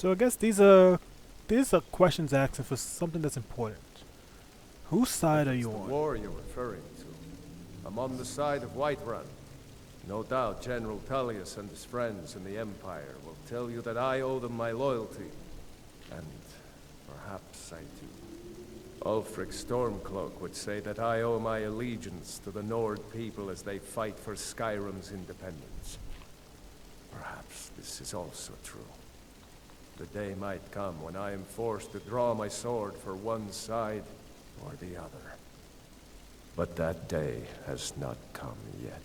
So I guess these are questions asking for something that's important. Whose side If are it's you the on? war you're referring to, I'm on the side of Whiterun. No doubt General Tullius and his friends in the Empire will tell you that I owe them my loyalty. And perhaps I do. Ulfric Stormcloak would say that I owe my allegiance to the Nord people as they fight for Skyrim's independence. Perhaps this is also true. The day might come when I am forced to draw my sword for one side or the other. But that day has not come yet.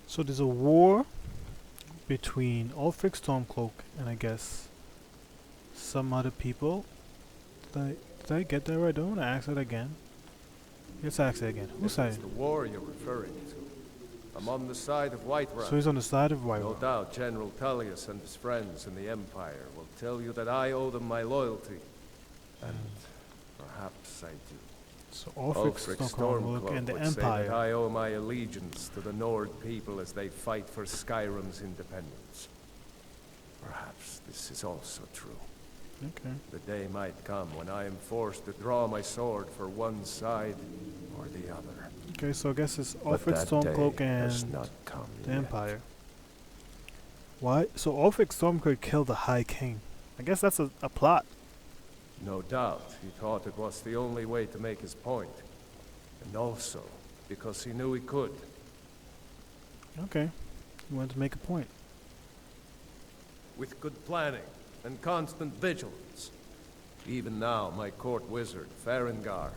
So there's a war between Ulfric Stormcloak and I guess some other people. Did I get that right? I don't want to ask it again. Let's ask it again. Whose If side? it's the war you're referring to, I'm on the side of Whiterun. So he's on the side of No Whiterun. doubt General Tullius and his friends in the Empire will tell you that I owe them my loyalty. And perhaps I do. So Ulfric Stormcloak and the would say that Empire. I owe my allegiance to the Nord people as they fight for Skyrim's independence. Perhaps this is also true. Okay. The day might come when I am forced to draw my sword for one side or the other. Okay, so I guess it's But Ulfric that Stormcloak day has and not come the yet. Empire. Why? So Ulfric Stormcloak killed the High King. I guess that's a plot. No doubt, he thought it was the only way to make his point. And also, because he knew he could. Okay. You wanted to make a point. With good planning and constant vigilance. Even now, my court wizard, Farengar,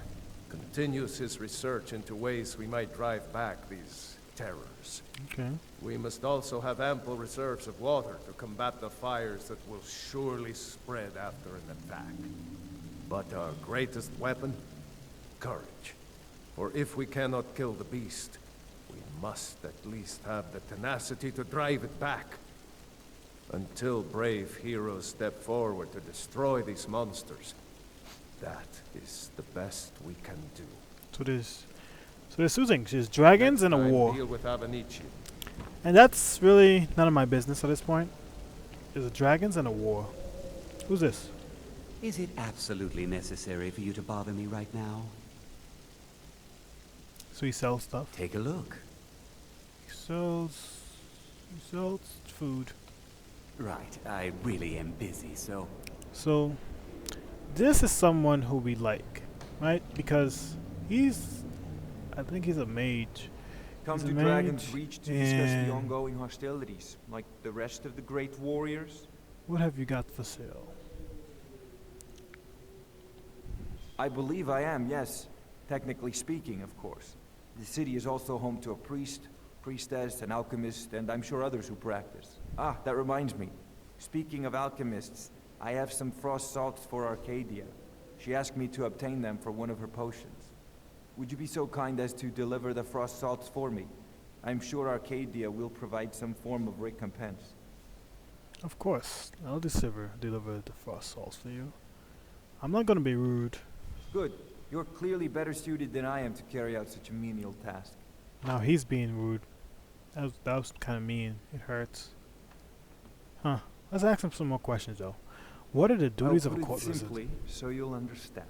continues his research into ways we might drive back these terrors. Okay. We must also have ample reserves of water to combat the fires that will surely spread after an attack. But our greatest weapon? Courage. For if we cannot kill the beast, we must at least have the tenacity to drive it back. Until brave heroes step forward to destroy these monsters, that is the best we can do. So there's two things. There's dragons and a Next time, war. deal with Avenici. And that's really none of my business at this point. There's dragons and a war. Who's this? Is it absolutely necessary for you to bother me right now? So he sells stuff. Take a look. He sells food. Right, I really am busy, so... So this is someone who we like, right? Because I think he's a mage. Come He's to a Dragon's mage, Reach to discuss the and ongoing hostilities, like the rest of the great warriors. what have you got for sale? I believe I am, yes. Technically speaking, of course. The city is also home to a priest, priestess, an alchemist, and I'm sure others who practice. Ah, that reminds me. Speaking of alchemists, I have some frost salts for Arcadia. She asked me to obtain them for one of her potions. Would you be so kind as to deliver the frost salts for me? I'm sure Arcadia will provide some form of recompense. Of course, I'll deliver the frost salts for you. I'm not gonna be rude. Good. You're clearly better suited than I am to carry out such a menial task. Now he's being rude. That was kind of mean. It hurts. Huh. Let's ask him some more questions though. What are the duties I'll of a put court it wizard? simply, so you'll understand.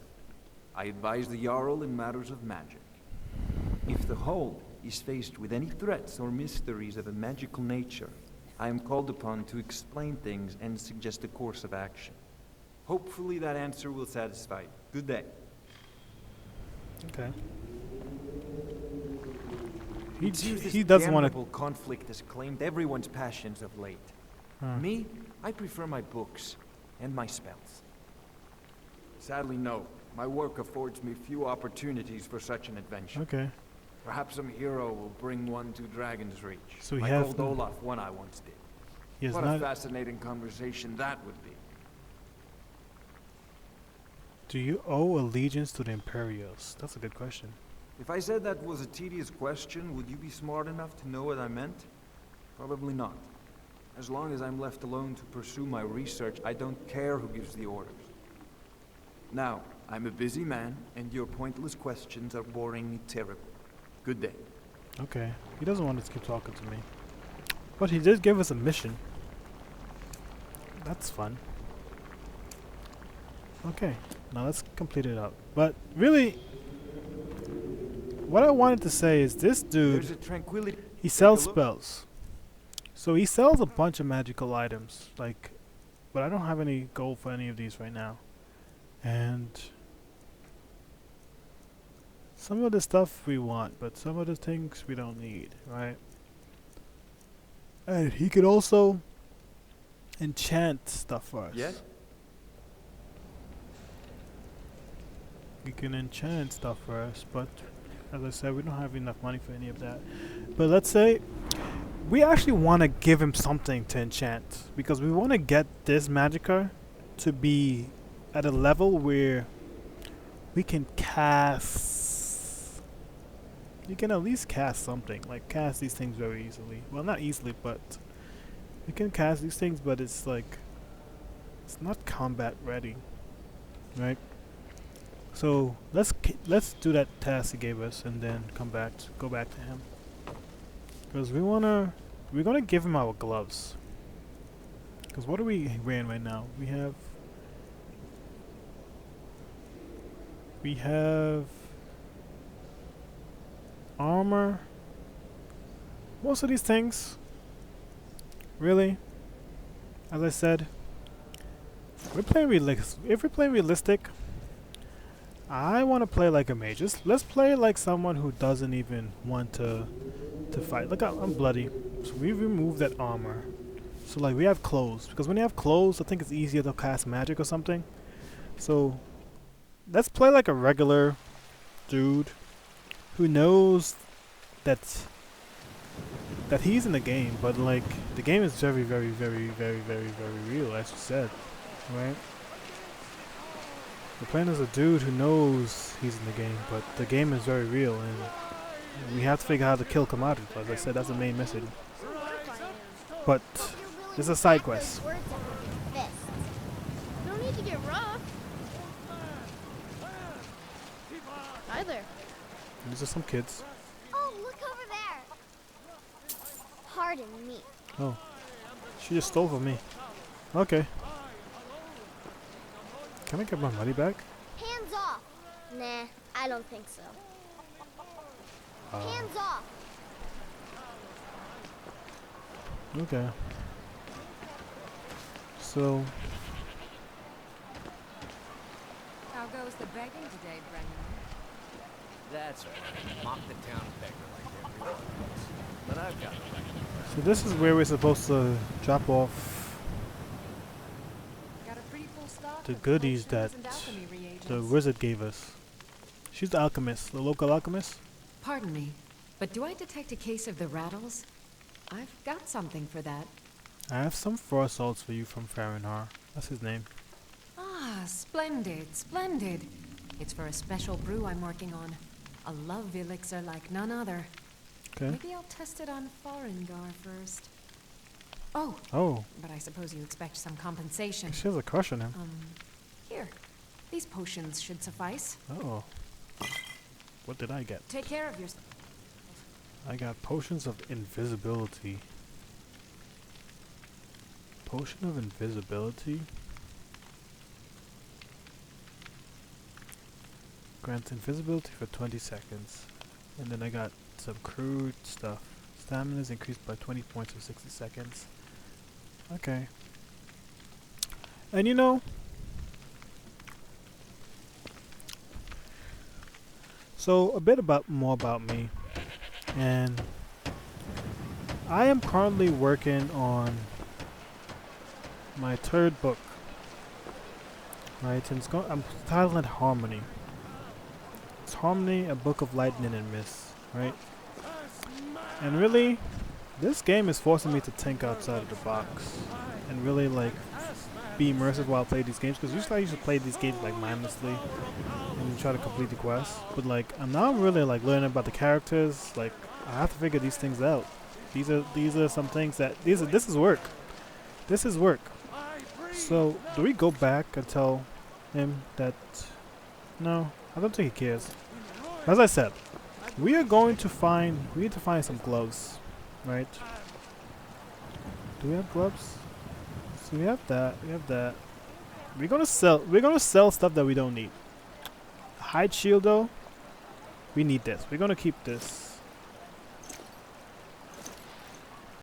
I advise the Jarl in matters of magic. If the Hold is faced with any threats or mysteries of a magical nature, I am called upon to explain things and suggest a course of action. Hopefully that answer will satisfy you. Good day. Okay. It seems He this doesn't want to. damnable conflict has claimed everyone's passions of late. Me, I prefer my books and my spells. Sadly, no. My work affords me few opportunities for such an adventure. Okay. Perhaps some hero will bring one to Dragon's Reach. So he like has old no- Olaf one I once did. He has What a not. fascinating conversation that would be. Do you owe allegiance to the Imperials? That's a good question. If I said that was a tedious question, would you be smart enough to know what I meant? Probably not. As long as I'm left alone to pursue my research, I don't care who gives the orders. Now, I'm a busy man, and your pointless questions are boring me terribly. Good day. Okay. He doesn't want to keep talking to me. But he did give us a mission. That's fun. Okay, now let's complete it out. But really, what I wanted to say is this There's a dude, tranquility. he Take a sells look. spells. So he sells a bunch of magical items, like, but I don't have any gold for any of these right now. And some of the stuff we want, but some of the things we don't need, right? And he could also enchant stuff for us. Yes? He can enchant stuff for us, but as I said, we don't have enough money for any of that. But let's say we actually want to give him something to enchant because we want to get this magicka to be at a level where we can cast. You can at least cast something, like cast these things very easily. Well, not easily, but we can cast these things, but it's like it's not combat ready, right? So let's do that task he gave us, and then go back to him, because we're gonna give him our gloves. Because what are we wearing right now? We have armor. Most of these things, really, as I said, if we're playing realistic, I want to play like a mage. Let's play like someone who doesn't even want to fight. Look, I'm bloody. So we removed that armor. So like we have clothes, because when you have clothes, I think it's easier to cast magic or something. So let's play like a regular dude who knows that he's in the game, but like the game is very, very, very, very, very, very real, as you said, right? We're playing as a dude who knows he's in the game, but the game is very real, and we have to figure out how to kill commodities. As I said, that's the main message. But this is a side quest. No need to get rough. Hi there. These are some kids. Oh, look over there. Pardon me. Oh, she just stole from me. Okay. Can I get my money back? Hands off. Nah, I don't think so. Hands off. Okay. So, How goes the begging today, Brendan? That's right. Mock the town beggar like everyone else. But I've got a right. so this is where we're supposed to drop off Got a pretty full stock the of goodies that potions and alchemy reagents. the wizard gave us. She's the alchemist, the local alchemist. Pardon me, but do I detect a case of the rattles? I've got something for that. I have some frost salts for you from Farinhar. That's his name. Ah, splendid, splendid. It's for a special brew I'm working on. A love elixir like none other. Okay. Maybe I'll test it on Faringar first. Oh, Oh, but I suppose you expect some compensation. she has a crush on him. Here. These potions should suffice. Oh. What did I get? Take care of yourself. I got potions of invisibility. Potion of invisibility? Grants invisibility for 20 seconds. And then I got some crude stuff. Stamina is increased by 20 points for 60 seconds. Okay. And you know, so a bit more about me. And I am currently working on my third book. Right, and I'm titled it Harmony. It's Harmony, a book of lightning and mist, right? And really, this game is forcing me to think outside of the box and really like be immersive while I play these games. Because usually I used to play these games like mindlessly and try to complete the quest. But like I'm now really like learning about the characters. Like I have to figure these things out. These are some things that this is work. This is work. So do we go back and tell him that? No, I don't think he cares. As I said, we need to find some gloves, right? Do we have gloves? So we have that. We're gonna sell stuff that we don't need. Hide shield though. We need this. We're gonna keep this.